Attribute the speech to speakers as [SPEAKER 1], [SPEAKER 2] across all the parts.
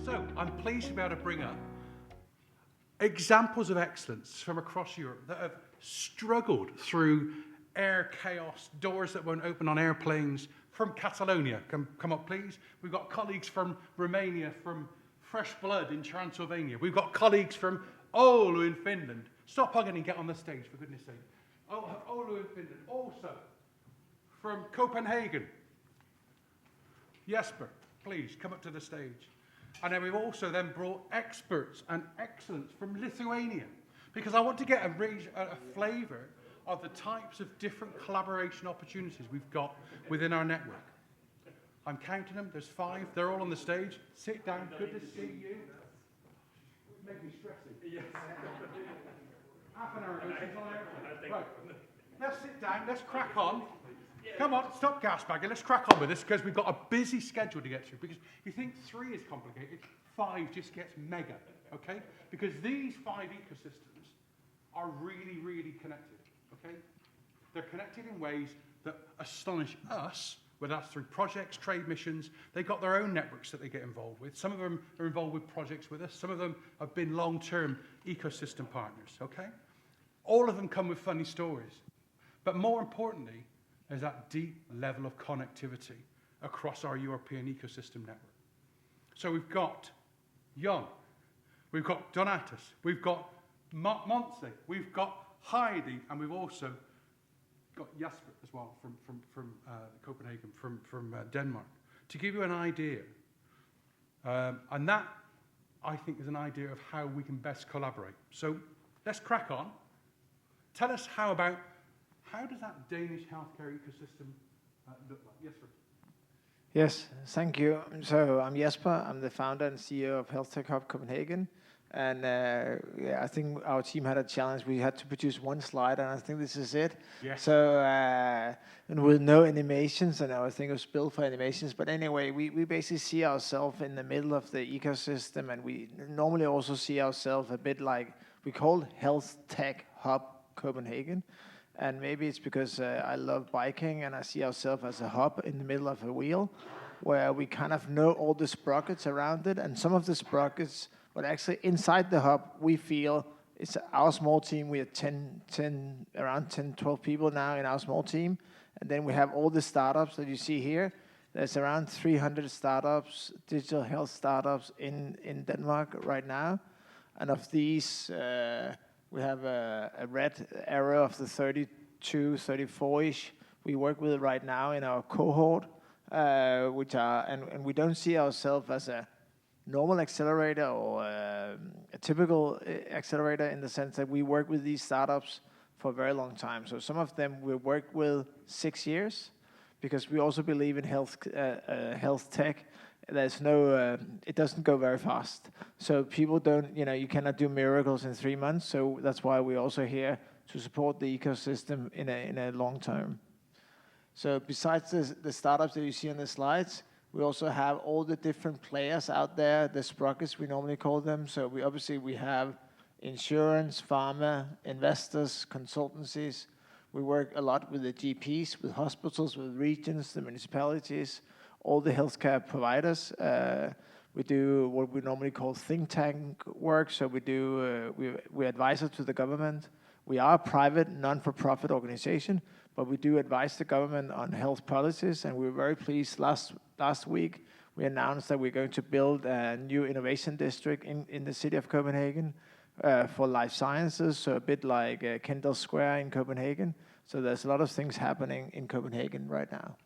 [SPEAKER 1] So I'm pleased to be able to bring up examples of excellence from across Europe that have struggled through air chaos, doors that won't open on airplanes. From Catalonia, come up please. We've got colleagues from Romania, from Fresh Blood in Transylvania. We've got colleagues from Oulu in Finland. Stop hugging and get on the stage, for goodness sake. Oulu in Finland. Also, from Copenhagen. Jesper, please, come up to the stage. And then we've also then brought experts and excellence from Lithuania, because I want to get a flavour of the types of different collaboration opportunities we've got within our network. I'm counting them, there's 5, they're all on the stage. Sit down, good to see you. Make me stressing. Yes. Half an hour ago, she's on airplane. Right, let's sit down, let's crack on. Come on, stop gasbagging, let's crack on with this, because we've got a busy schedule to get through. Because if you think 3 is complicated, 5 just gets mega, okay? Because these 5 ecosystems are really, really connected. Okay? They're connected in ways that astonish us, whether that's through projects, trade missions. They've got their own networks that they get involved with. Some of them are involved with projects with us. Some of them have been long-term ecosystem partners, okay? All of them come with funny stories. But more importantly, there's that deep level of connectivity across our European ecosystem network. So we've got Jon, we've got Donatus, we've got Montse, we've got Heidi, and we've also got Jesper as well from Copenhagen, from Denmark, to give you an idea. And that, I think, is an idea of how we can best collaborate. So let's crack on. Tell us how does that Danish healthcare ecosystem look like? Jesper.
[SPEAKER 2] Yes, thank you. So I'm Jesper. I'm the founder and CEO of HLTH Hub Copenhagen. And yeah, I think our team had a challenge. We had to produce 1 slide, and I think this is it.
[SPEAKER 1] Yes.
[SPEAKER 2] So, and with no animations, and I think it was built for animations. But anyway, we basically see ourselves in the middle of the ecosystem, and we normally also see ourselves a bit like, we call HLTH Hub Copenhagen. And maybe it's because I love biking, and I see ourselves as a hub in the middle of a wheel, where we kind of know all the sprockets around it, and some of the sprockets. But actually, inside the hub, we feel it's our small team. We are around 10, 12 people now in our small team. And then we have all the startups that you see here. There's around 300 startups, digital health startups in Denmark right now. And of these, we have a red arrow of the 32, 34-ish we work with right now in our cohort, and we don't see ourselves as a normal accelerator or a typical accelerator, in the sense that we work with these startups for a very long time. So some of them we work with 6 years, because we also believe in health tech. There's no, it doesn't go very fast. So people don't, you cannot do miracles in 3 months. So that's why we're also here to support the ecosystem in a long term. So besides the startups that you see on the slides, we also have all the different players out there, the sprockets we normally call them. So we have insurance, pharma, investors, consultancies. We work a lot with the GPs, with hospitals, with regions, the municipalities, all the healthcare providers. We do what we normally call think tank work. So we advise to the government. We are a private, non-for-profit organization, but we do advise the government on health policies, and we were very pleased last week. We announced that we're going to build a new innovation district in the city of Copenhagen for life sciences, so a bit like Kendall Square in Copenhagen. So there's a lot of things happening in Copenhagen right now.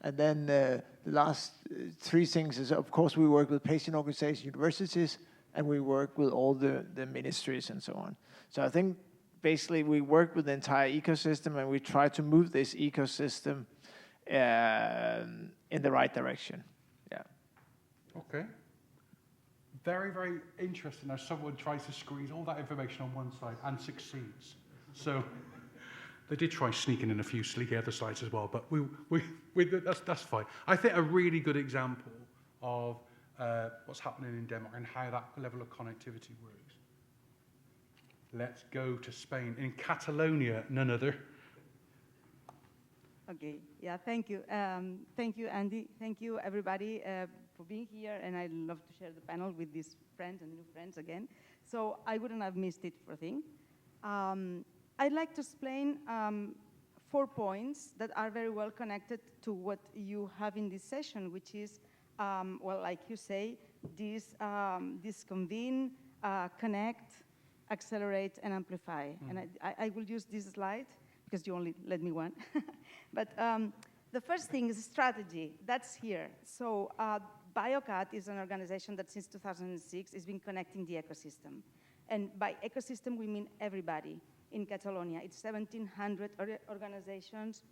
[SPEAKER 2] And then the last 3 things is, of course, we work with patient organizations, universities, and we work with all the ministries and so on. So I think basically we work with the entire ecosystem, and we try to move this ecosystem in the right direction. Yeah.
[SPEAKER 1] Okay. Very, very interesting how someone tries to squeeze all that information on one side and succeeds. So they did try sneaking in a few sleek other slides as well, but that's fine. I think a really good example of what's happening in Denmark and how that level of connectivity works. Let's go to Spain. In Catalonia, none other.
[SPEAKER 3] Okay, yeah, thank you. Thank you, Andy. Thank you, everybody, for being here. And I love to share the panel with these friends and new friends again. So I wouldn't have missed it for a thing. I'd like to explain 4 points that are very well connected to what you have in this session, which is, well, like you say, this convene, connect, accelerate, and amplify. And I will use this slide because you only let me one. But the first thing is strategy. That's here. So BioCat is an organization that since 2006 has been connecting the ecosystem. And by ecosystem, we mean everybody in Catalonia. It's 1,700 organizations,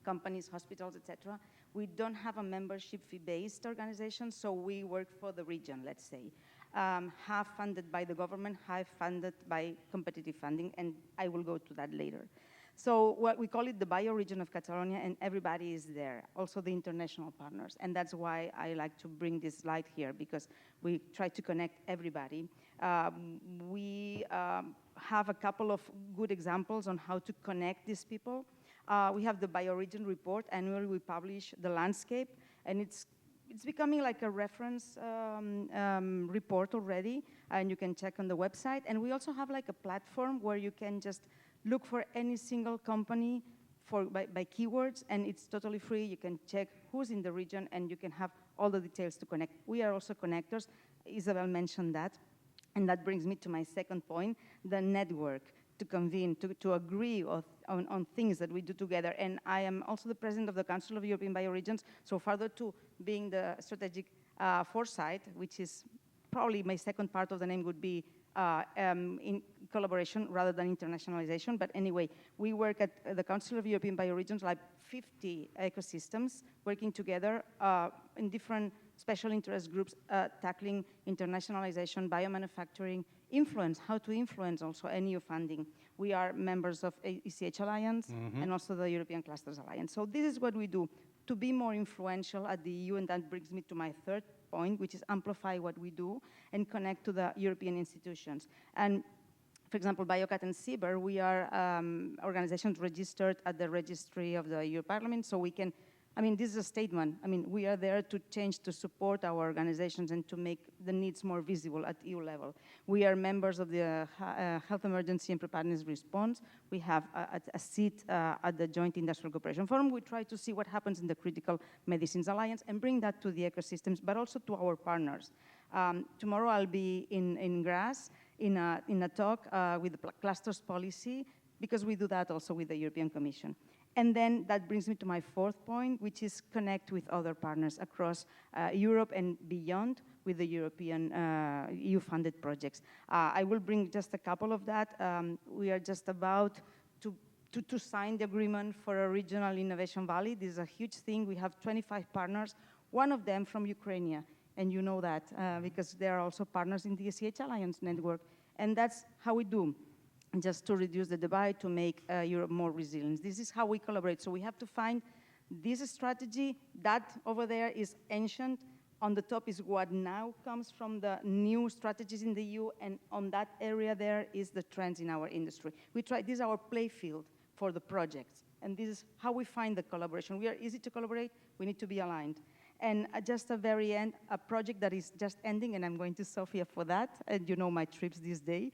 [SPEAKER 3] companies, hospitals, etc. We don't have a membership fee-based organization, so we work for the region, let's say. Half funded by the government, half funded by competitive funding, and I will go to that later. So what we call it the bioregion of Catalonia, and everybody is there, also the international partners. And that's why I like to bring this slide here, because we try to connect everybody. We have a couple of good examples on how to connect these people. We have the bioregion report. Annually, we publish the landscape, and it's becoming like a reference report already, and you can check on the website. And we also have like a platform where you can just look for any single company by keywords, and it's totally free. You can check who's in the region, and you can have all the details to connect. We are also connectors. Isabel mentioned that, and that brings me to my second point, the network, to convene, to agree on things that we do together. And I am also the president of the Council of European Bioregions, so further to being the strategic foresight, which is probably my second part of the name would be in collaboration rather than internationalization. But anyway, we work at the Council of European Bioregions, like 50 ecosystems working together in different special interest groups tackling internationalization, biomanufacturing, influence, how to influence also NEU funding. We are members of ECH Alliance and also the European Clusters Alliance. So this is what we do to be more influential at the EU, and that brings me to my third point, which is amplify what we do and connect to the European institutions. And for example, BioCat and CIBER, we are organizations registered at the registry of the EU Parliament, so we can, I mean, this is a statement. I mean, we are there to change, to support our organizations and to make the needs more visible at EU level. We are members of the Health Emergency and Preparedness Response. We have a seat at the Joint Industrial Cooperation Forum. We try to see what happens in the Critical Medicines Alliance and bring that to the ecosystems, but also to our partners. Tomorrow I'll be in Graz in a talk with the clusters policy, because we do that also with the European Commission. And then that brings me to my fourth point, which is connect with other partners across Europe and beyond with the European EU-funded projects. I will bring just a couple of that. We are just about to sign the agreement for a regional innovation valley. This is a huge thing. We have 25 partners, one of them from Ukraine, and you know that because they are also partners in the ECH Alliance network. And that's how we do, just to reduce the divide, to make Europe more resilient. This is how we collaborate. So we have to find this strategy. That over there is ancient. On the top is what now comes from the new strategies in the EU, and on that area there is the trends in our industry. We try, this is our play field for the projects, and this is how we find the collaboration. We are easy to collaborate, we need to be aligned. And just a very end, a project that is just ending, and I'm going to Sofia for that, and you know my trips this day.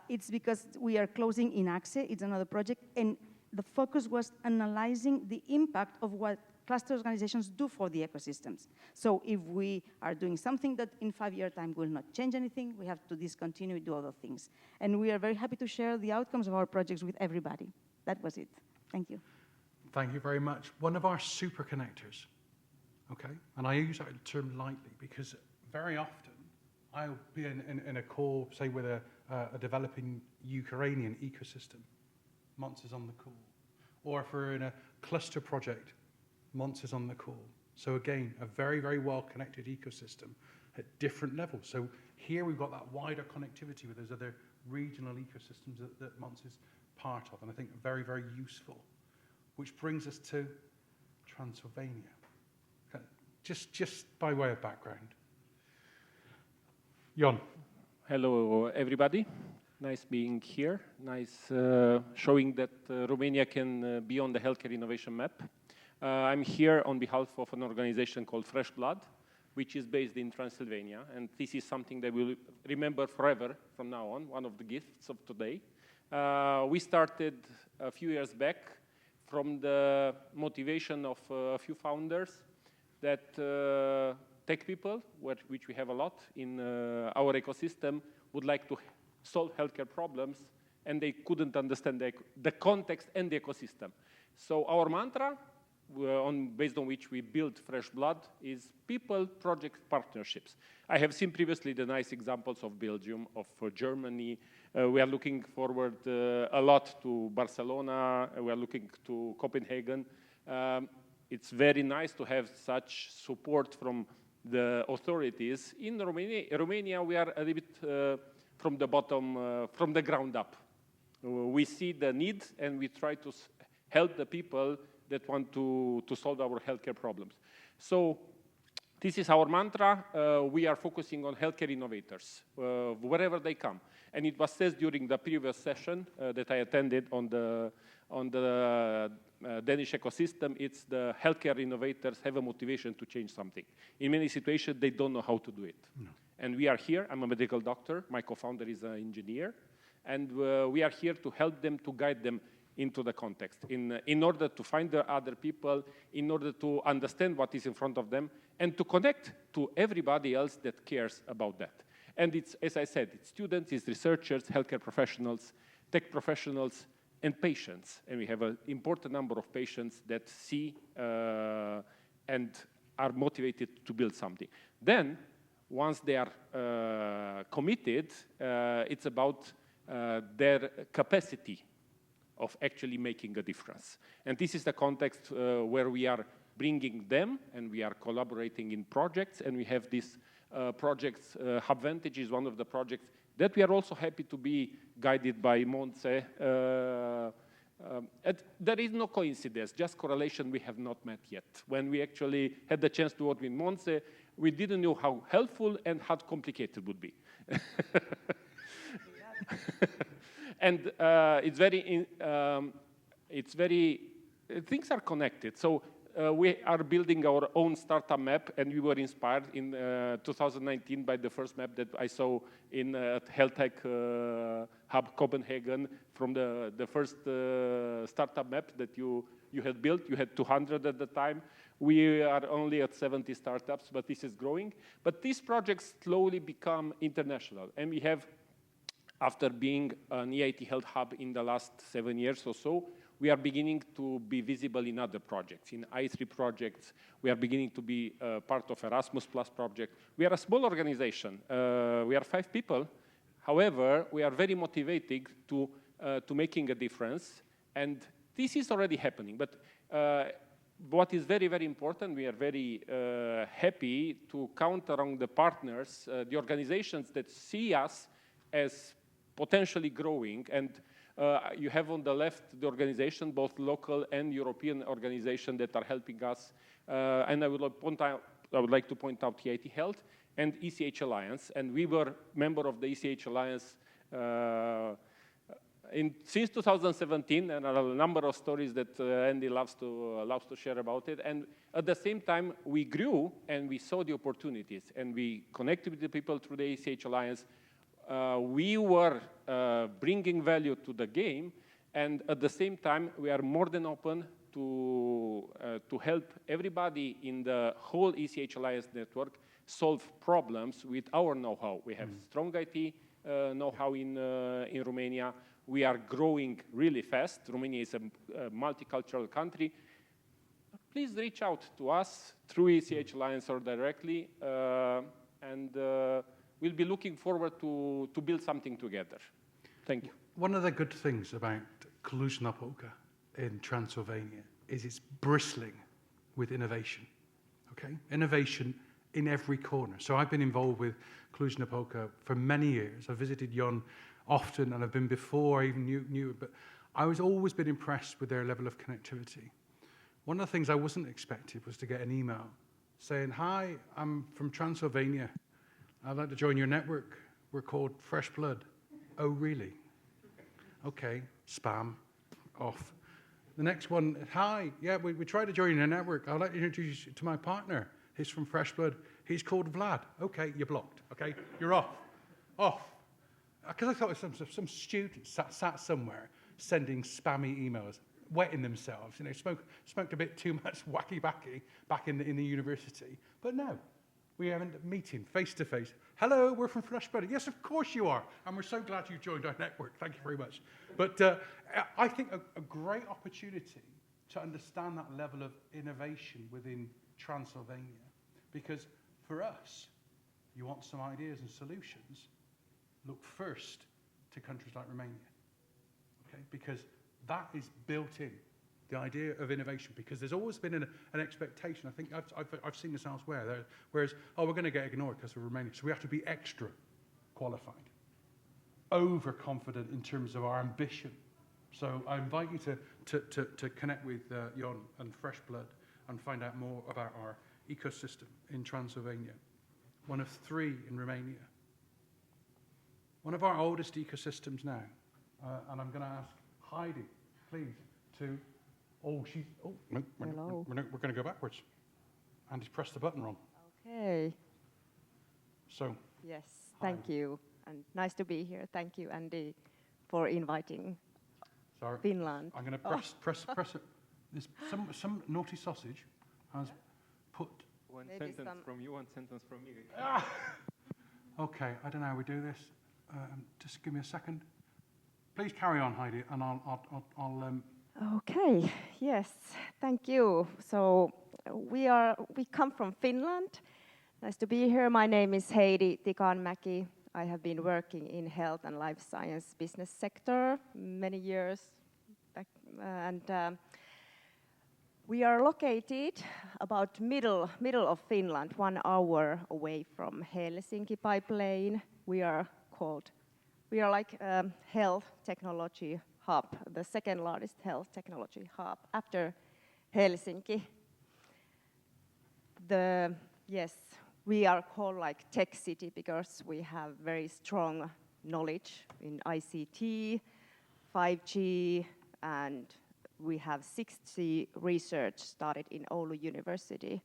[SPEAKER 3] It's because we are closing in AXE, it's another project, and the focus was analyzing the impact of what cluster organizations do for the ecosystems. So if we are doing something that in 5-year time will not change anything, we have to discontinue, do other things. And we are very happy to share the outcomes of our projects with everybody. That was it. Thank you.
[SPEAKER 1] Thank you very much. One of our super connectors, okay, and I use that term lightly because very often I'll be in a call, say with a developing Ukrainian ecosystem, Mons is on the call. Or if we're in a cluster project, Mons is on the call. So again, a very, very well-connected ecosystem at different levels. So here we've got that wider connectivity with those other regional ecosystems that Mons is part of, and I think very, very useful. Which brings us to Transylvania. Okay. Just by way of background. Jon.
[SPEAKER 4] Hello, everybody. Nice being here. Nice showing that Romania can be on the healthcare innovation map. I'm here on behalf of an organization called Fresh Blood, which is based in Transylvania. And this is something that we'll remember forever from now on, one of the gifts of today. We started a few years back from the motivation of a few founders that tech people, which we have a lot in our ecosystem, would like to solve healthcare problems, and they couldn't understand the context and the ecosystem. So our mantra, based on which we built Fresh Blood, is people, project, partnerships. I have seen previously the nice examples of Belgium, of Germany. We are looking forward a lot to Barcelona. We are looking to Copenhagen. It's very nice to have such support from the authorities. In Romania, we are a little bit from the bottom, from the ground up. We see the need, and we try to help the people that want to solve our healthcare problems. So this is our mantra. We are focusing on healthcare innovators, wherever they come. And it was said during the previous session that I attended on the Danish ecosystem, it's the healthcare innovators have a motivation to change something. In many situations, they don't know how to do it. No. And we are here. I'm a medical doctor. My co-founder is an engineer. And we are here to help them, to guide them into the context, in order to find the other people, in order to understand what is in front of them, and to connect to everybody else that cares about that. And it's, as I said, it's students, it's researchers, healthcare professionals, tech professionals, and patients. And we have an important number of patients that see and are motivated to build something. Then, once they are committed, it's about their capacity of actually making a difference. And this is the context where we are bringing them, and we are collaborating in projects, and we have this projects. HubVantage is one of the projects that we are also happy to be guided by Montse. There is no coincidence, just correlation we have not met yet. When we actually had the chance to work with Montse, we didn't know how helpful and how complicated it would be. And things are connected. So we are building our own startup map, and we were inspired in 2019 by the first map that I saw in HLTH Hub Copenhagen from the first startup map that you had built. You had 200 at the time. We are only at 70 startups, but this is growing. But these projects slowly become international, and we have, after being an EIT Health Hub in the last 7 years or so, we are beginning to be visible in other projects, in I3 projects. We are beginning to be part of Erasmus Plus project. We are a small organization. We are 5 people. However, we are very motivated to making a difference. And this is already happening. But what is very, very important, we are very happy to count around the partners, the organizations that see us as potentially growing, and you have on the left the organization, both local and European organization that are helping us. And I would like to point out EIT Health and ECH Alliance, and we were member of the ECH Alliance since 2017, and there are a number of stories that Andy loves to share about it. And at the same time, we grew and we saw the opportunities, and we connected with the people through the ECH Alliance. We were bringing value to the game, and at the same time, we are more than open to help everybody in the whole ECH Alliance network solve problems with our know-how. We have strong IT know-how in Romania. We are growing really fast. Romania is a multicultural country. Please reach out to us through ECH Alliance or directly, and we'll be looking forward to build something together. Thank you.
[SPEAKER 1] One of the good things about Cluj-Napoca in Transylvania is it's bristling with innovation, okay? Innovation in every corner. So I've been involved with Cluj-Napoca for many years. I've visited Jon often, and I've been before I even knew it, but I was always been impressed with their level of connectivity. One of the things I wasn't expecting was to get an email saying, "Hi, I'm from Transylvania. I'd like to join your network. We're called Fresh Blood." Oh, really? Okay, spam, off. The next one, hi, yeah, we tried to join your network. I'd like to introduce you to my partner. He's from Fresh Blood. He's called Vlad. Okay, you're blocked. Okay, you're off. Off. Because I thought it was some student sat somewhere sending spammy emails, wetting themselves, smoked a bit too much wacky-backy back in the university. But no, we haven't meeting face to face. Hello, we're from Fresh Blood. Yes, of course you are. And we're so glad you joined our network. Thank you very much. But I think a great opportunity to understand that level of innovation within Transylvania. Because for us, you want some ideas and solutions, look first to countries like Romania. Okay? Because that is built in, the idea of innovation, because there's always been an expectation. I think I've seen this elsewhere. Whereas, we're going to get ignored because of Romania, so we have to be extra qualified, overconfident in terms of our ambition. So I invite you to connect with Jon and Fresh Blood and find out more about our ecosystem in Transylvania. One of 3 in Romania. One of our oldest ecosystems now. And I'm going to ask Heidi, please, to... no,
[SPEAKER 5] Hello.
[SPEAKER 1] we're going to go backwards. Andy's pressed the button wrong.
[SPEAKER 5] Okay.
[SPEAKER 1] So,
[SPEAKER 5] Yes,
[SPEAKER 1] Hi.
[SPEAKER 5] thank you. And nice to be here. Thank you, Andy, for inviting
[SPEAKER 1] sorry,
[SPEAKER 5] Finland.
[SPEAKER 1] I'm going to press it. There's some naughty sausage has put...
[SPEAKER 4] One
[SPEAKER 5] Maybe
[SPEAKER 4] sentence
[SPEAKER 5] some-
[SPEAKER 4] from you, one sentence from me.
[SPEAKER 1] Okay, I don't know how we do this. Just give me a second. Please carry on, Heidi, and I'll
[SPEAKER 5] Okay, yes, thank you. So we come from Finland. Nice to be here. My name is Heidi Tikanmäki. I have been working in health and life science business sector many years back, and we are located about middle of Finland, 1 hour away from Helsinki by plane. We are like health technology hub, the second largest health technology hub after Helsinki. We are called like tech city because we have very strong knowledge in ICT, 5G, and we have 6G research started in Oulu University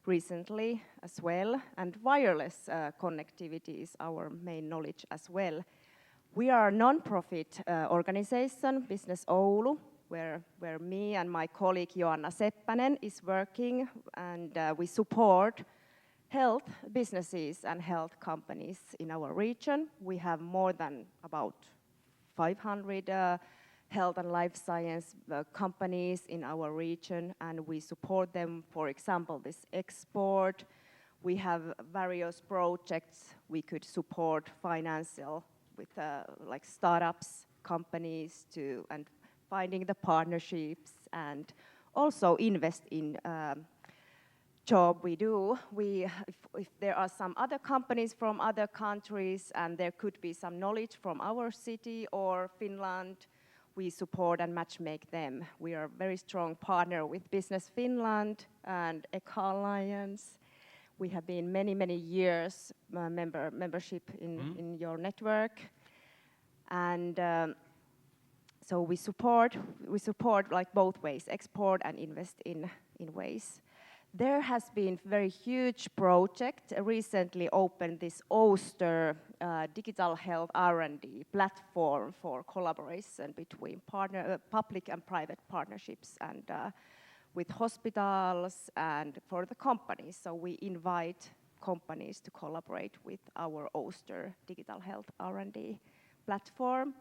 [SPEAKER 5] recently as well, and wireless connectivity is our main knowledge as well. We are a non-profit organization, Business Oulu, where me and my colleague Joanna Seppänen is working, and we support health businesses and health companies in our region. We have more than about 500 health and life science companies in our region, and we support them, for example, this export. We have various projects we could support financial with like startups, companies and finding the partnerships, and also invest in job we do. If there are some other companies from other countries and there could be some knowledge from our city or Finland, we support and matchmake them. We are a very strong partner with Business Finland and ECHA Alliance. We have been many years membership in your network, and so we support like both ways, export and invest in ways. There has been very huge project recently opened, this Oster digital health R&D platform for collaboration between public and private partnerships and with hospitals and for the companies. So we invite companies to collaborate with our Oster digital health R&D platform.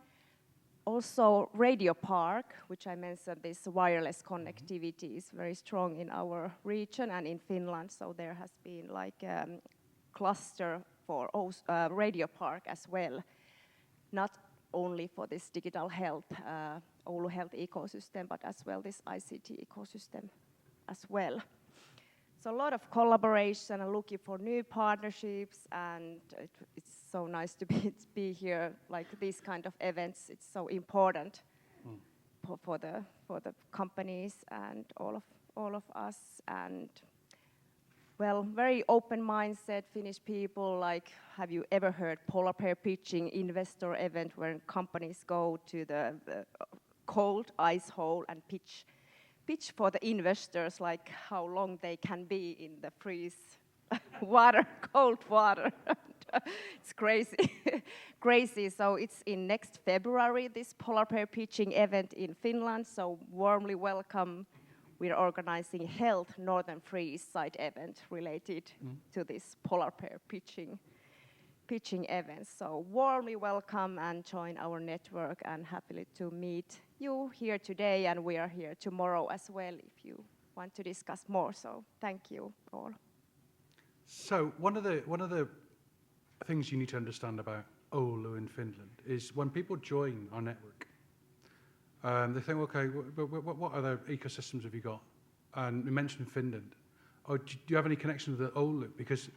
[SPEAKER 5] Also, Radio Park, which I mentioned, this wireless connectivity is very strong in our region and in Finland. So there has been like a cluster for Radio Park as well, not only for this digital health, Oulu health ecosystem, but as well this ICT ecosystem as well. So a lot of collaboration and looking for new partnerships, and it's so nice to be here. Like these kind of events, it's so important for the companies and all of us. And Well, very open mindset Finnish people. Like, have you ever heard polar bear pitching investor event where companies go to the cold ice hole and pitch for the investors, like how long they can be in the freeze water, cold water. It's crazy, crazy. So it's in next February, this polar bear pitching event in Finland. So warmly welcome. We're organizing Health Northern Freeze side event related to this polar bear pitching event. So warmly welcome and join our network, and happily to meet you here today, and we are here tomorrow as well if you want to discuss more. So thank you all.
[SPEAKER 1] So one of the things you need to understand about Oulu in Finland is when people join our network, they think, okay, what other ecosystems have you got? And we mentioned Finland. Oh, do you have any connection with the Oulu? Because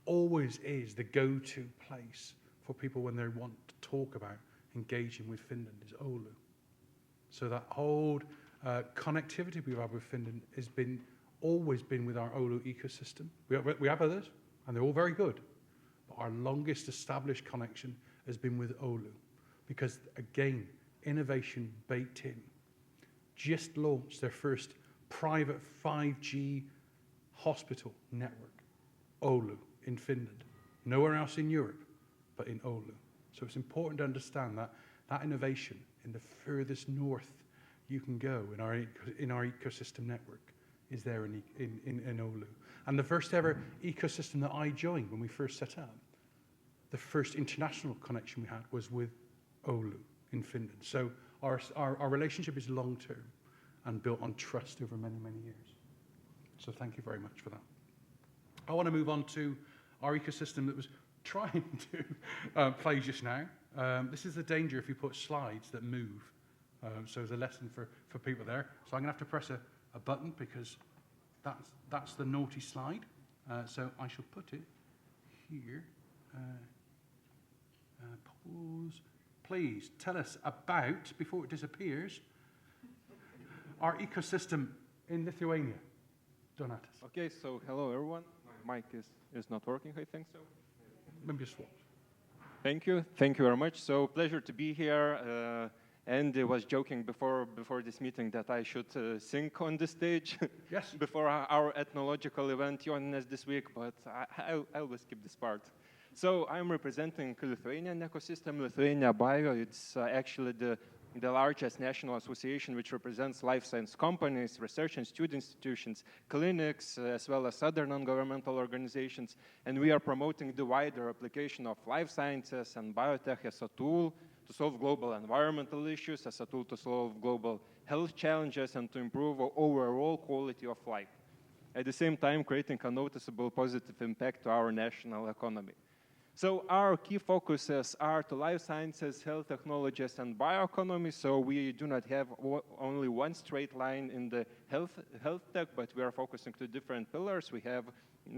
[SPEAKER 1] always is the go-to place for people when they want to talk about engaging with Finland is Oulu. So that whole connectivity we've had with Finland has always been with our Oulu ecosystem. We have others, and they're all very good. But our longest established connection has been with Oulu. Because, again, innovation baked in. Just launched their first private 5G hospital network, Oulu, in Finland. Nowhere else in Europe, but in Oulu. So it's important to understand that innovation in the furthest north you can go in our ecosystem network is there in Oulu. And the first ever ecosystem that I joined when we first set up, the first international connection we had was with Oulu in Finland. So our relationship is long-term and built on trust over many, many years. So thank you very much for that. I want to move on to our ecosystem that was trying to play just now. This is the danger if you put slides that move. So there's a lesson for people there. So I'm going to have to press a button because that's the naughty slide. So I shall put it here. Pause. Please tell us about, before it disappears, our ecosystem in Lithuania. Donatas.
[SPEAKER 6] Okay, so hello everyone. My mic is not working, I think so.
[SPEAKER 1] Maybe a swap.
[SPEAKER 6] Thank you very much. So pleasure to be here. Andy was joking before this meeting that I should sing on the stage.
[SPEAKER 1] Yes.
[SPEAKER 6] Before our ethnological event Joninės this week, but I will skip this part. So I'm representing Lithuanian ecosystem, Lithuania Bio. It's actually the largest national association which represents life science companies, research and student institutions, clinics, as well as other non-governmental organizations. And we are promoting the wider application of life sciences and biotech as a tool to solve global environmental issues, as a tool to solve global health challenges, and to improve overall quality of life. At the same time, creating a noticeable positive impact to our national economy. So our key focuses are to life sciences, health technologies, and bioeconomy. So we do not have only one straight line in the health tech, but we are focusing to different pillars. We have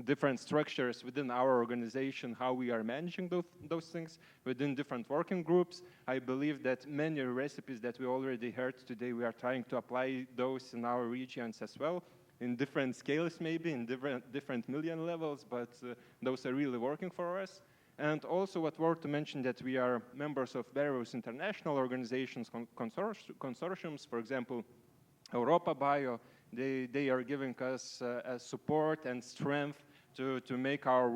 [SPEAKER 6] different structures within our organization, how we are managing those things within different working groups. I believe that many recipes that we already heard today, we are trying to apply those in our regions as well, in different scales maybe, in different million levels, but those are really working for us. And also worth to mention that we are members of various international organizations, consortiums, for example, Europa Bio. They are giving us support and strength to make our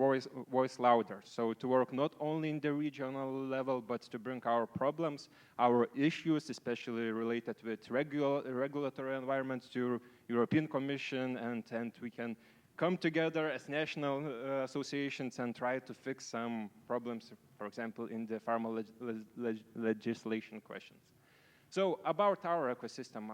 [SPEAKER 6] voice louder. So to work not only in the regional level, but to bring our problems, our issues, especially related with regulatory environment, to European Commission, and we can come together as national associations and try to fix some problems, for example, in the pharma legislation questions. So about our ecosystem,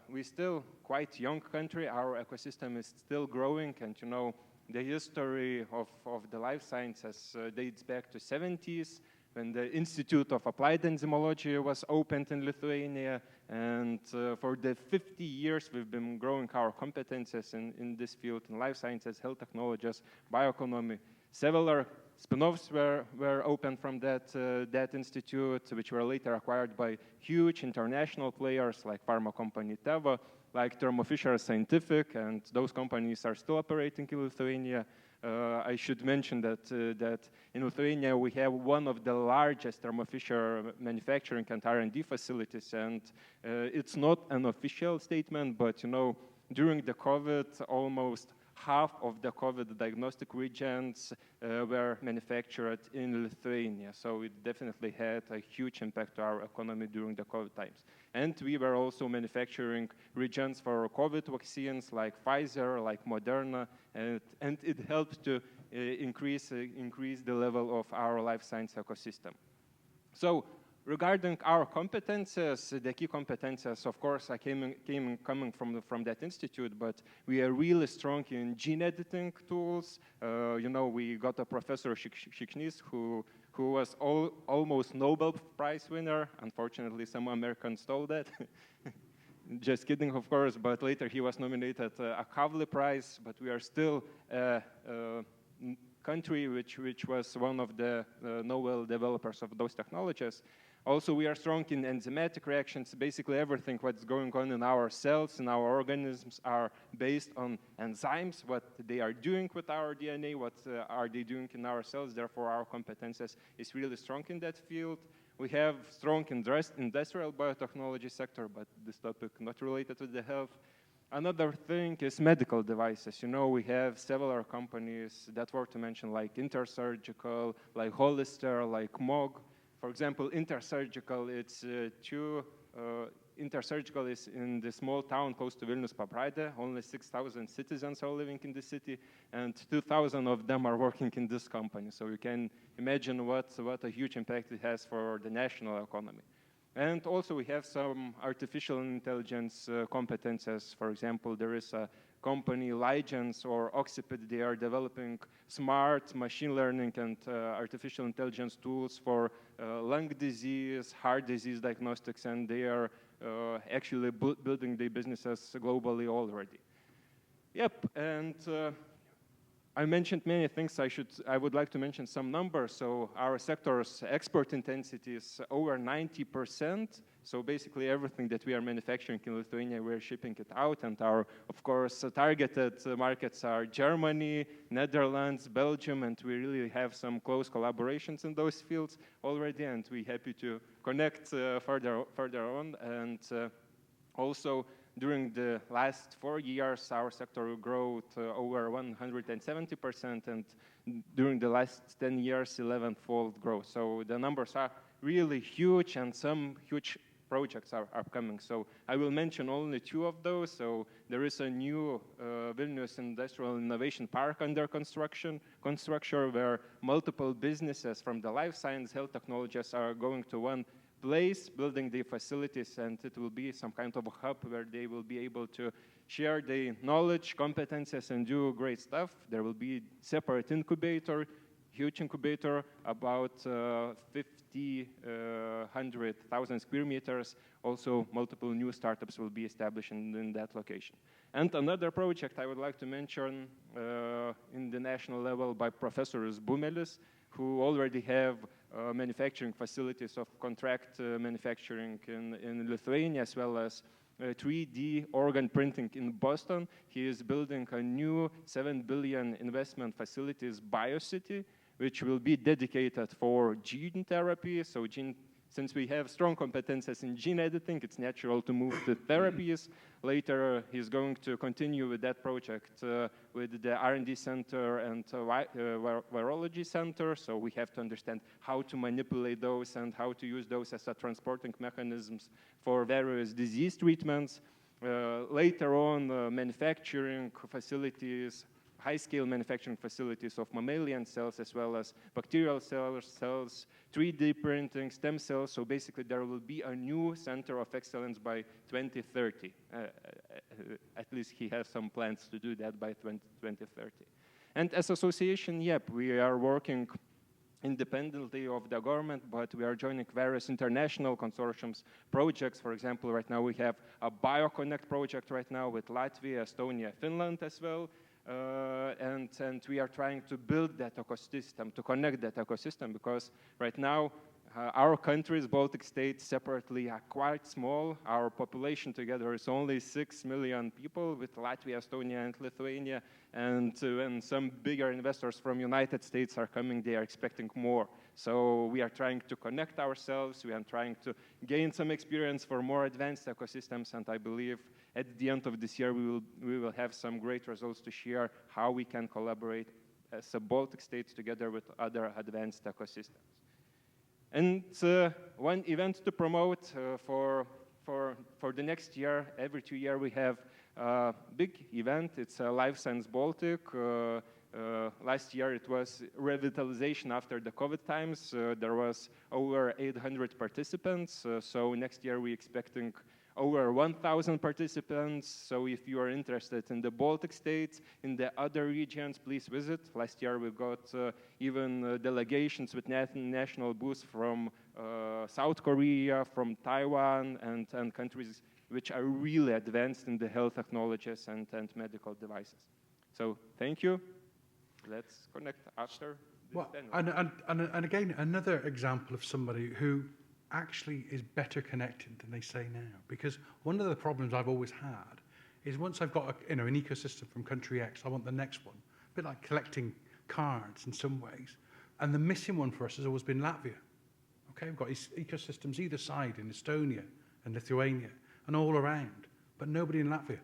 [SPEAKER 6] we're still quite young country. Our ecosystem is still growing, and you know, the history of the life sciences dates back to 70s, when the Institute of Applied Enzymology was opened in Lithuania. And for the 50 years, we've been growing our competences in this field, in life sciences, health technologies, bioeconomy. Several spin-offs were opened from that institute, which were later acquired by huge international players like pharma company Teva, like Thermo Fisher Scientific, and those companies are still operating in Lithuania. I should mention that in Lithuania we have one of the largest Thermo Fisher manufacturing and R&D facilities, and it's not an official statement, but during the COVID, almost half of the COVID diagnostic reagents were manufactured in Lithuania. So it definitely had a huge impact to our economy during the COVID times. And we were also manufacturing reagents for COVID vaccines like Pfizer, like Moderna, and it helped to increase the level of our life science ecosystem. So regarding our competences, the key competences, of course, are coming from that institute, but we are really strong in gene editing tools. We got a Professor Shikshnis who was almost Nobel Prize winner. Unfortunately, some Americans stole that. Just kidding, of course, but later he was nominated a Kavli Prize, but we are still a country which was one of the Nobel developers of those technologies. Also, we are strong in enzymatic reactions. Basically, everything what's going on in our cells, in our organisms, are based on enzymes, what they are doing with our DNA, what are they doing in our cells. Therefore, our competences is really strong in that field. We have strong industrial biotechnology sector, but this topic not related to the health. Another thing is medical devices. We have several companies that were to mention, like Intersurgical, like Hollister, like Moog. For example, Intersurgical, Intersurgical is in the small town close to Vilnius Pabraide. Only 6,000 citizens are living in the city, and 2,000 of them are working in this company. So you can imagine what a huge impact it has for the national economy. And also we have some artificial intelligence competences. For example, there is a company, Ligens or Occipit. They are developing smart machine learning and artificial intelligence tools for lung disease, heart disease diagnostics, and they are actually building their businesses globally already. Yep, and I mentioned many things. I would like to mention some numbers. So our sector's export intensity is over 90%. So basically everything that we are manufacturing in Lithuania, we're shipping it out. And our, of course, targeted markets are Germany, Netherlands, Belgium, and we really have some close collaborations in those fields already. And we're happy to connect further on. And also, during the last 4 years, our sector grew over 170%, and during the last 10 years, 11-fold growth. So the numbers are really huge, and some huge projects are upcoming. So I will mention only 2 of those. So there is a new Vilnius Industrial Innovation Park under construction where multiple businesses from the life science, health technologies are going to one place, building the facilities, and it will be some kind of a hub where they will be able to share their knowledge, competences, and do great stuff. There will be separate incubator, huge incubator, about 100,000 square meters. Also, multiple new startups will be established in that location. And another project I would like to mention in the national level by Professor Bumelis, who already have manufacturing facilities of contract manufacturing in Lithuania, as well as 3D organ printing in Boston. He is building a new 7 billion investment facilities BioCity, which will be dedicated for gene therapy. So since we have strong competences in gene editing, it's natural to move to therapies. Later, he's going to continue with that project with the R&D center and virology center. So we have to understand how to manipulate those and how to use those as a transporting mechanisms for various disease treatments. Later on, manufacturing facilities, high-scale manufacturing facilities of mammalian cells as well as bacterial cells, 3D printing, stem cells. So basically there will be a new center of excellence by 2030. At least he has some plans to do that by 2030. And as association, yep, we are working independently of the government, but we are joining various international consortiums projects. For example, right now we have a BioConnect project right now with Latvia, Estonia, Finland as well. And we are trying to build that ecosystem, to connect that ecosystem, because right now Our countries, Baltic states separately, are quite small. Our population together is only 6 million people, with Latvia, Estonia, and Lithuania. And when some bigger investors from United States are coming, they are expecting more. So we are trying to connect ourselves. We are trying to gain some experience for more advanced ecosystems. And I believe at the end of this year, we will have some great results to share how we can collaborate as a Baltic states together with other advanced ecosystems. And one event to promote for the next year, every 2 years we have a big event. It's Life Science Baltic. Last year it was revitalization after the COVID times. There was over 800 participants. So next year we're expecting over 1,000 participants. So if you are interested in the Baltic states, in the other regions, please visit. Last year we got even delegations with national booths from South Korea, from Taiwan, and countries which are really advanced in the health technologies and medical devices. So thank you. Let's connect after this panel.
[SPEAKER 1] And again, another example of somebody who actually is better connected than they say now. Because one of the problems I've always had is once I've got an ecosystem from country X, I want the next one. A bit like collecting cards in some ways. And the missing one for us has always been Latvia. Okay, we've got ecosystems either side in Estonia and Lithuania and all around, but nobody in Latvia.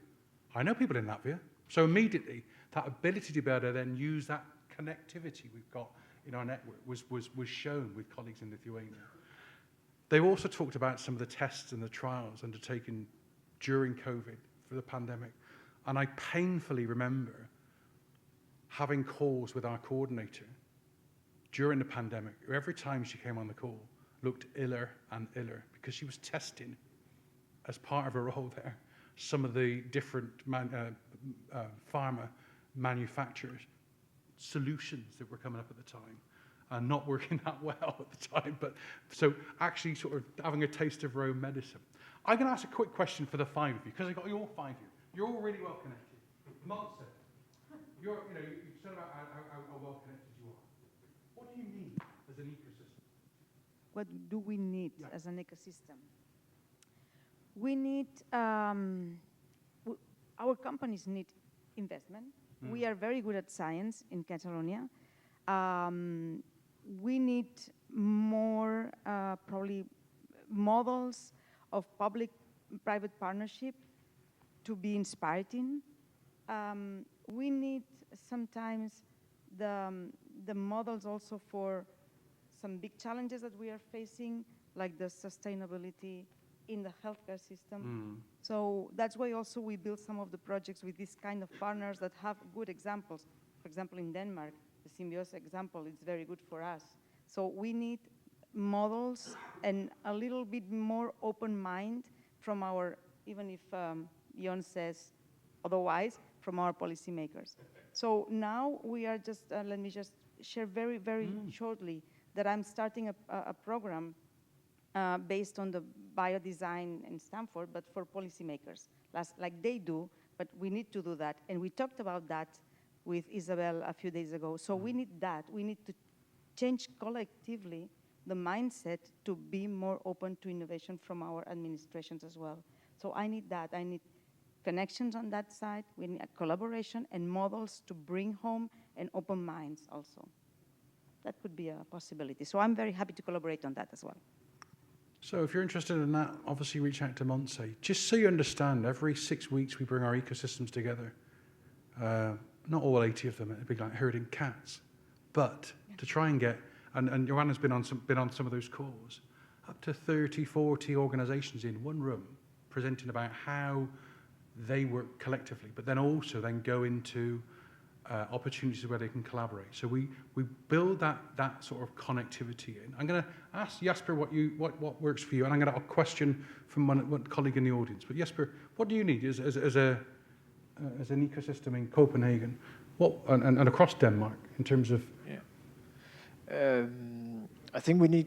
[SPEAKER 1] I know people in Latvia. So immediately, that ability to be able to then use that connectivity we've got in our network was shown with colleagues in Lithuania. They also talked about some of the tests and the trials undertaken during COVID for the pandemic. And I painfully remember having calls with our coordinator during the pandemic, who every time she came on the call looked iller and iller because she was testing, as part of her role there, some of the different pharma manufacturers' solutions that were coming up at the time. And not working that well at the time, but so actually sort of having a taste of Rome medicine. I'm going to ask a quick question for the 5 of you, because I've got you all 5 here. You're all really well connected. Monse, you said about how well connected you are. What do you need as an ecosystem?
[SPEAKER 3] What do we need as an ecosystem? We need, our companies need investment. We are very good at science in Catalonia. We need more probably models of public-private partnership to be inspired in. We need sometimes the models also for some big challenges that we are facing, like the sustainability in the healthcare system. So that's why also we build some of the projects with this kind of partners that have good examples. For example, in Denmark, the Symbiosis example is very good for us. So we need models and a little bit more open mind from our, even if Jon says otherwise, from our policymakers. So now we are just, let me just share very, very shortly that I'm starting a program based on the biodesign in Stanford, but for policymakers, like they do, but we need to do that. And we talked about that with Isabel a few days ago. So we need that. We need to change collectively the mindset to be more open to innovation from our administrations as well. So I need that. I need connections on that side. We need a collaboration and models to bring home and open minds also. That could be a possibility. So I'm very happy to collaborate on that as well.
[SPEAKER 1] So if you're interested in that, obviously reach out to Monse. Just so you understand, every 6 weeks we bring our ecosystems together. Not all 80 of them, it'd be like herding cats. But to try and get, and Joanna's been on some of those calls, up to 30, 40 organizations in one room presenting about how they work collectively, but then also then go into opportunities where they can collaborate. So we build that sort of connectivity in. I'm going to ask Jesper what works for you, and I'm going to have a question from one colleague in the audience. But Jesper, what do you need as an ecosystem in Copenhagen, and across Denmark in terms of?
[SPEAKER 2] I think we need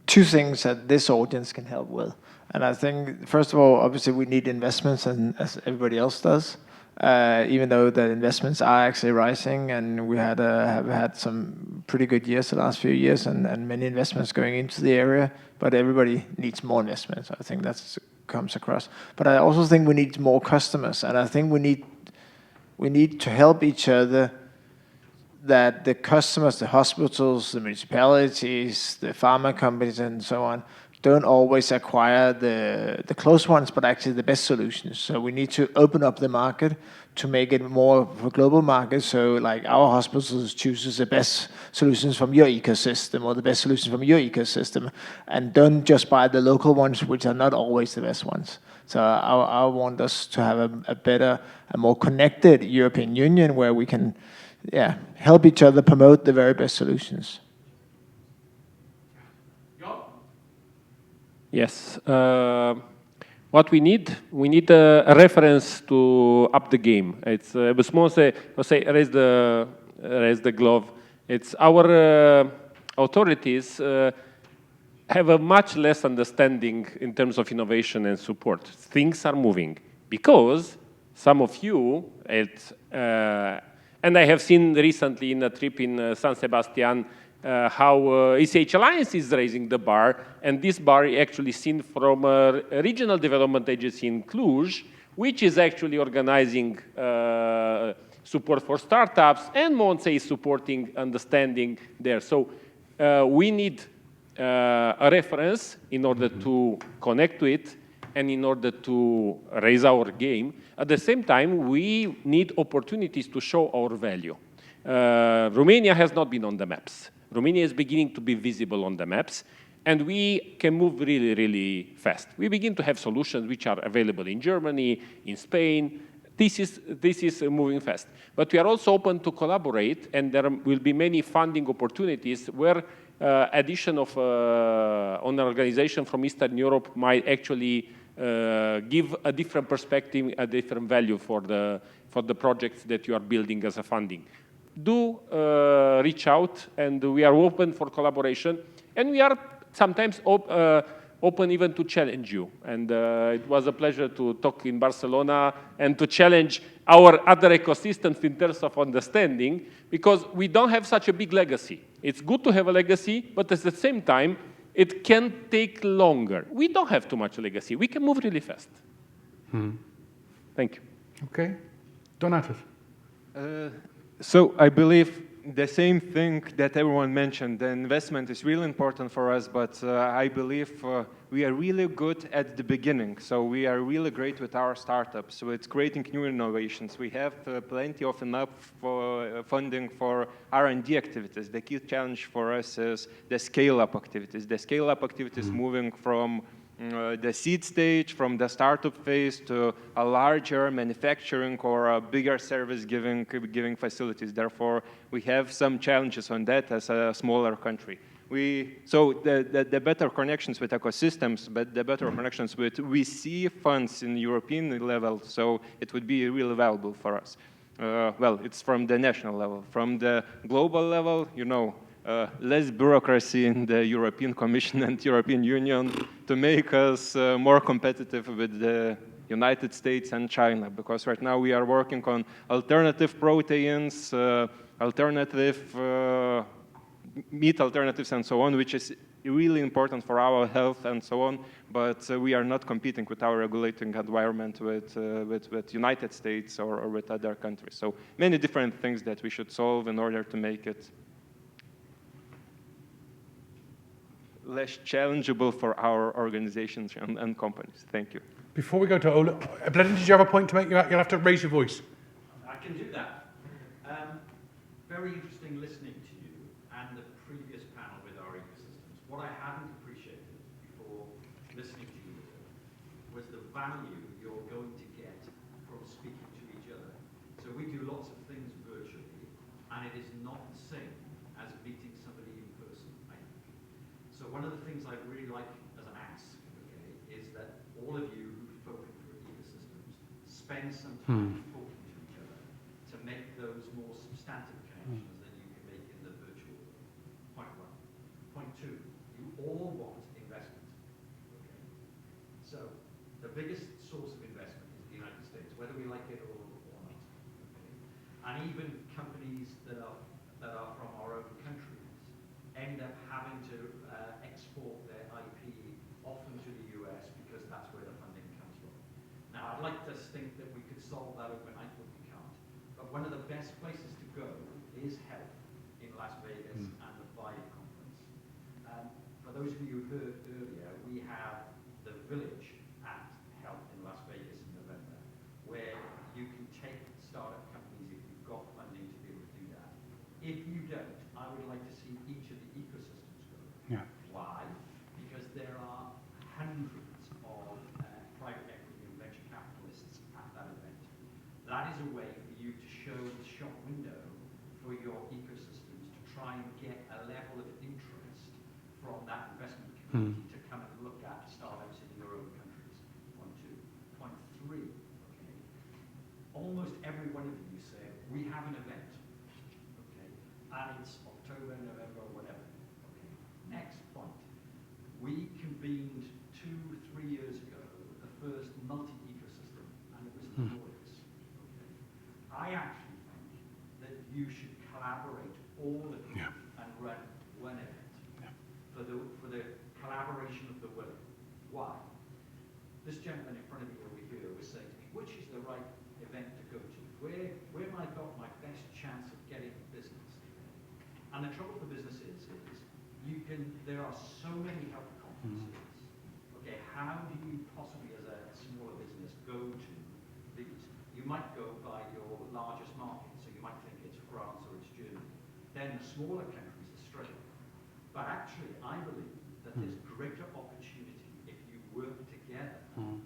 [SPEAKER 2] 2 things that this audience can help with. And I think, first of all, obviously we need investments, and as everybody else does. Even though the investments are actually rising, and we have had some pretty good years the last few years, and many investments going into the area, but everybody needs more investments. I think that comes across. But I also think we need more customers, and I think we need to help each other, that the customers, the hospitals, the municipalities, the pharma companies, and so on, don't always acquire the close ones, but actually the best solutions. So we need to open up the market to make it more of a global market. So like our hospitals chooses the best solutions from your ecosystem or the best solutions from your ecosystem, and don't just buy the local ones, which are not always the best ones. So I want us to have a better, a more connected European Union where we can help each other promote the very best solutions.
[SPEAKER 4] Yes. What we need a reference to up the game. It's raise the glove. It's our authorities have a much less understanding in terms of innovation and support. Things are moving because some of you and I have seen recently in a trip in San Sebastian how ECH Alliance is raising the bar, and this bar is actually seen from a regional development agency in Cluj, which is actually organizing support for startups, and Monse is supporting understanding there. So we need a reference in order to connect to it and in order to raise our game. At the same time, we need opportunities to show our value. Romania has not been on the maps. Romania is beginning to be visible on the maps, and we can move really, really fast. We begin to have solutions which are available in Germany, in Spain. This is moving fast. But we are also open to collaborate, and there will be many funding opportunities where addition of an organization from Eastern Europe might actually give a different perspective, a different value for the projects that you are building as a funding. Do reach out, and we are open for collaboration, and we are sometimes open even to challenge you. And it was a pleasure to talk in Barcelona and to challenge our other ecosystems in terms of understanding, because we don't have such a big legacy. It's good to have a legacy, but at the same time, it can take longer. We don't have too much legacy. We can move really fast. Thank you.
[SPEAKER 1] Okay. Donatus.
[SPEAKER 6] So I believe the same thing that everyone mentioned. The investment is really important for us, but I believe we are really good at the beginning. So we are really great with our startups. So it's creating new innovations. We have plenty of enough funding for R&D activities. The key challenge for us is the scale-up activities. The scale-up activities moving from the seed stage, from the startup phase to a larger manufacturing or a bigger service giving facilities. Therefore, we have some challenges on that as a smaller country. So the better connections with ecosystems, but the better connections with VC funds in European level, so it would be really valuable for us. Well, it's from the national level. From the global level, you know, less bureaucracy in the European Commission and European Union to make us more competitive with the United States and China, because right now we are working on alternative proteins, alternative meat alternatives and so on, which is really important for our health and so on, but we are not competing with our regulating environment with United States or with other countries. So many different things that we should solve in order to make it less challengeable for our organizations and companies. Thank you.
[SPEAKER 1] Before we go to Ola, Blendon, did you have a point to make? You'll have to raise your voice.
[SPEAKER 7] I can do that. Very interesting listening to you and the previous panel with our ecosystems. What I hadn't appreciated before listening to you was the value you're going to get from speaking to each other. So we do lots of things virtually, and it is not the same as meeting somebody in person, I think. So one of the things I'd really like as an ask, okay, is that all of you who've spoken for ecosystems spend some time talking to each other to make those more substantive connections that you can make in the virtual world. Point one. Point two, you all want investment. Okay? So the biggest source of investment is the United States, whether we like it or not. Okay? And even companies that are from our own country end up having to export their IP often to the US because that's where the funding comes from. Now, I'd like to think that we could solve that overnight, but we can't. But one of the best places to go is health in Las Vegas and the BIO conference. For those of you who heard earlier, we have the Village at Health in Las Vegas in November, where you can take startup companies if you've got funding to be able to do that. If you don't, I would like to see each of the ecosystems go.
[SPEAKER 1] Yeah.
[SPEAKER 7] Why? Because there are hundreds of private equity and venture capitalists at that event. That is a way for you to show the shop window for your ecosystems to try and get a level of interest from that investment community to come and look at startups in your own countries. Point two. Point three, okay. Almost every one of you said, we have an event, okay, and it's October, November, whatever. Okay. Next point. We convened 2-3 years ago the first multi-ecosystem, and it was in the Nordics. Okay. I actually think that you should collaborate all of you and run one event for the collaboration of the willing. Why? This gentleman in front of you over here was saying to me, which is the right event to go to? Where have I got my best chance of getting business? And the trouble with the business is there are so many health conferences. Okay, how do you possibly, as a smaller business, go to these? You might go by your largest market, so you might think it's France or it's Germany. Then the smaller countries are struggling. But actually, I believe that there's greater opportunity if you work together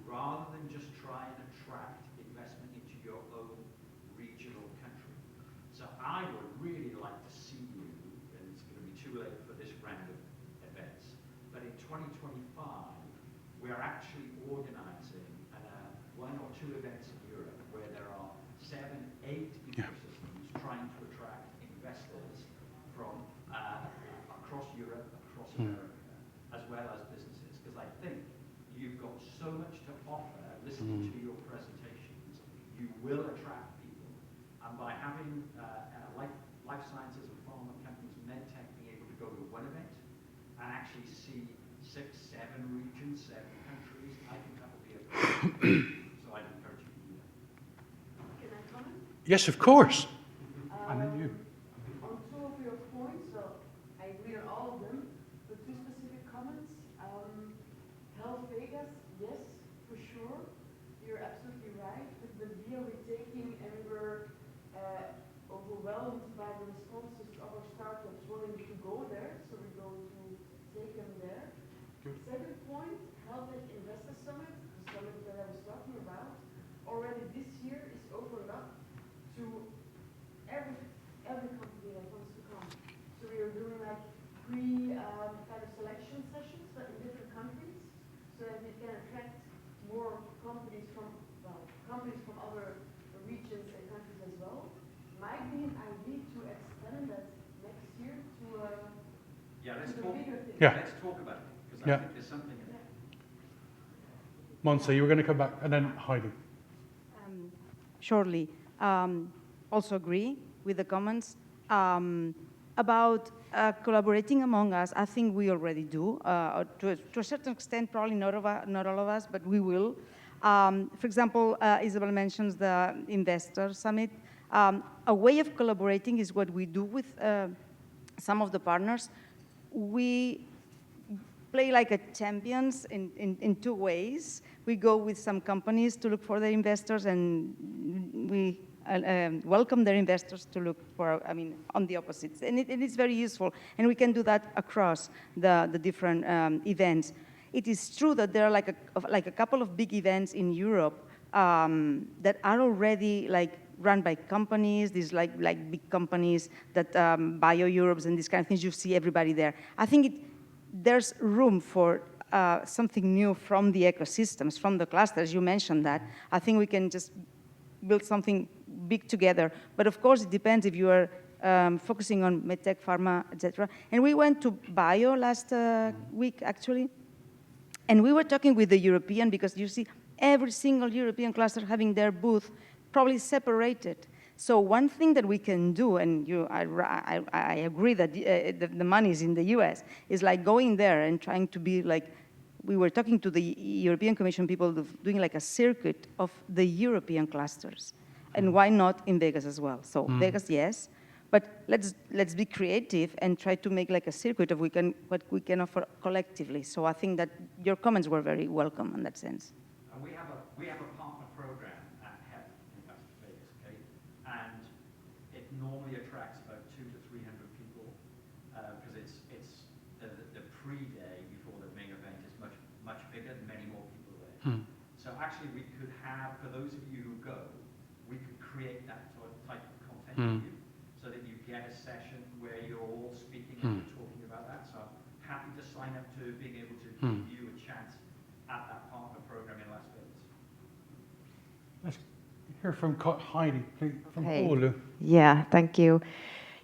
[SPEAKER 7] rather than just try and attract investment into your own regional country. So I would really like to see you, and it's going to be too late for this round of events, but in 2025, we're actually organizing 1 or 2 events in Europe where there are 7, 8 ecosystems trying to attract investors from across Europe, across America, as well as businesses. Because I think you've got so much to offer listening to your presentations, you will attract people. And by having life sciences and pharma companies, medtech being able to go to one event and actually see 6, 7 regions, 7 countries, I think that would be a great So I'd encourage you to do that.
[SPEAKER 8] Can I comment?
[SPEAKER 1] Yes, of course. And then you.
[SPEAKER 8] On 2 of your points, so I agree on all of them, but 2 specific comments. Health Vegas, yes, for sure. You're absolutely right. With the deal we're taking, and we were overwhelmed by the responses of our startups wanting to go there, so we're going to take them there.
[SPEAKER 1] Good.
[SPEAKER 8] Second point, Health Investor Summit, the summit that I was talking about, already this year is opened up to every company that wants to come. So we are doing like kind of selection sessions, but in different countries, so that we can attract more companies from other regions and countries as well. Might be an idea to extend that next year to
[SPEAKER 7] let's
[SPEAKER 8] the
[SPEAKER 7] talk.
[SPEAKER 8] bigger thing.
[SPEAKER 1] Yeah.
[SPEAKER 7] Let's talk about it because I think there's something in it.
[SPEAKER 1] Monse, you were going to come back, and then Heidi.
[SPEAKER 3] Shortly. Also agree with the comments. About collaborating among us, I think we already do. To a certain extent, probably not all of us, but we will. For example, Isabel mentions the Investor Summit. A way of collaborating is what we do with some of the partners. We play like a champions in 2 ways. We go with some companies to look for their investors, and we welcome their investors to look for, on the opposites. And it is very useful, and we can do that across the different events. It is true that there are like a couple of big events in Europe that are already run by companies, these like big companies that Bio Europes and these kind of things. You see everybody there. I think there's room for something new from the ecosystems, from the clusters. You mentioned that. I think we can just build something big together. But of course, it depends if you are focusing on medtech, pharma, etc. And we went to Bio last week, actually. And we were talking with the European, because you see every single European cluster having their booth probably separated. So one thing that we can do, and I agree that the money is in the US, is like going there and trying to be like, we were talking to the European Commission people doing like a circuit of the European clusters. And why not in Vegas as well? So Vegas, yes, but let's be creative and try to make like a circuit of what we can offer collectively. So I think that your comments were very welcome in that sense.
[SPEAKER 7] We have a partner program at HEP in Las Vegas, okay? And it normally attracts about 200 to 300 people because it's the pre-day before the main event is much bigger, many more people there. So actually we could have, for those of you who go, we could create that type of content for you so that you get a session where you're all speaking and you're talking about that. So I'm happy to sign up to being able to give you a chance at that partner program in Las Vegas.
[SPEAKER 1] Let's hear from Heidi, please, from
[SPEAKER 5] Okay.
[SPEAKER 1] Oulu.
[SPEAKER 5] Yeah, thank you.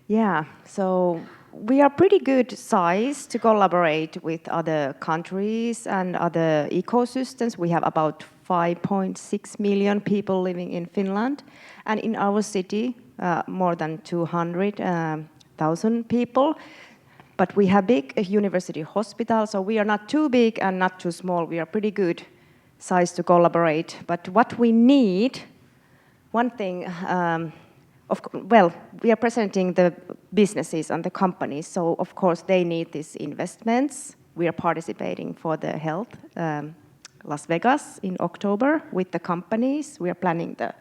[SPEAKER 5] Yeah, so we are pretty good size to collaborate with other countries and other ecosystems. We have about 5.6 million people living in Finland, and in our city, more than 200,000 people. But we have big university hospital, so we are not too big and not too small. We are pretty good size to collaborate. But what we need, one thing, we are presenting the businesses and the companies, so of course they need these investments. We are participating for the health Las Vegas in October with the companies. We are planning to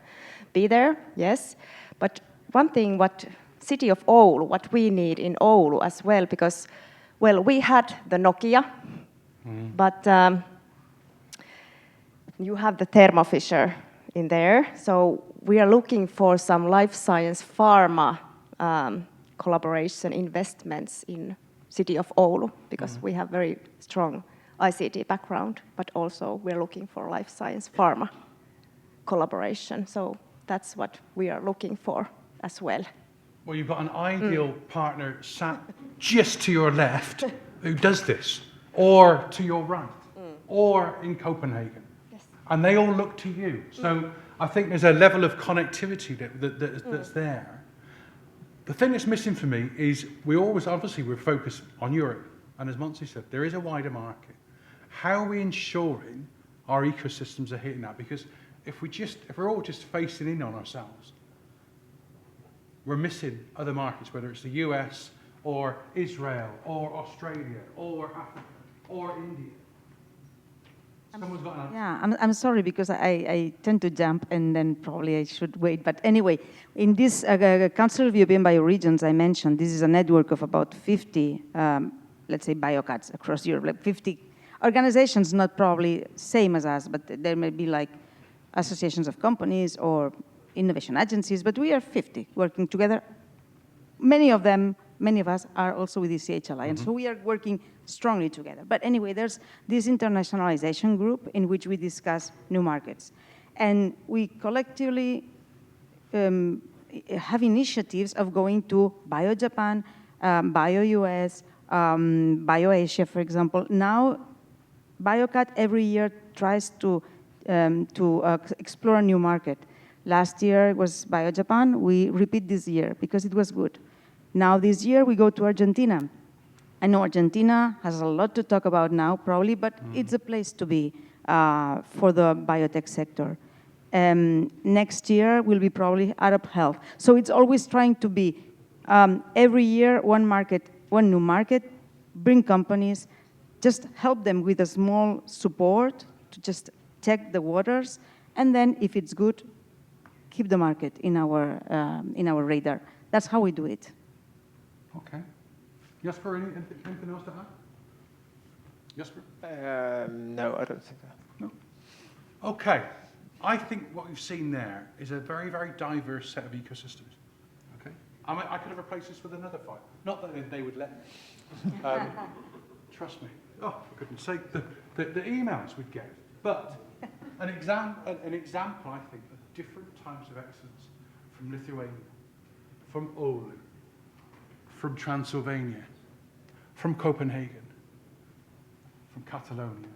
[SPEAKER 5] be there, yes. But one thing, what city of Oulu, what we need in Oulu as well, because, well, we had the Nokia, but you have the Thermo Fisher in there. So we are looking for some life science pharma collaboration investments in city of Oulu, because we have very strong ICT background, but also we're looking for life science pharma collaboration. So that's what we are looking for as well.
[SPEAKER 1] Well, you've got an ideal partner sat just to your left who does this, or to your right, or in Copenhagen.
[SPEAKER 5] Yes.
[SPEAKER 1] And they all look to you. So I think there's a level of connectivity that's there. The thing that's missing for me is we're focused on Europe. And as Monty said, there is a wider market. How are we ensuring our ecosystems are hitting that? Because if we're all just facing in on ourselves, we're missing other markets, whether it's the US or Israel or Australia or Africa or India. Someone's got an answer.
[SPEAKER 3] Yeah, I'm sorry because I tend to jump and then probably I should wait. But anyway, in this Council of European Bioregions I mentioned, this is a network of about 50, let's say, biocats across Europe, like 50 organizations, not probably same as us, but there may be like associations of companies or innovation agencies, but we are 50 working together. Many of us are also with the CH Alliance, so we are working strongly together. But anyway, there's this internationalization group in which we discuss new markets. And we collectively have initiatives of going to Bio Japan, Bio US, Bio Asia, for example. Now, BioCat every year tries to explore a new market. Last year was Bio Japan. We repeat this year because it was good. Now this year we go to Argentina. I know Argentina has a lot to talk about now, probably, but it's a place to be for the biotech sector. Next year will be probably Arab Health. So it's always trying to be every year one market, one new market, bring companies, just help them with a small support to just check the waters, and then if it's good, keep the market in our radar. That's how we do it.
[SPEAKER 1] Okay. Jasper, anything else to add? Jasper?
[SPEAKER 2] No, I don't think that.
[SPEAKER 1] No. Okay. I think what we've seen there is a very, very diverse set of ecosystems. Okay. I could have replaced this with another file. Not that they would let me. Trust me. Oh, for goodness sake, the emails we'd get. But an example, I think, of different types of excellence from Lithuania, from Oulu, from Transylvania, from Copenhagen, from Catalonia.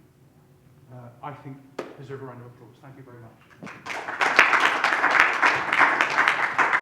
[SPEAKER 1] I think deserve a round of applause. Thank you very much.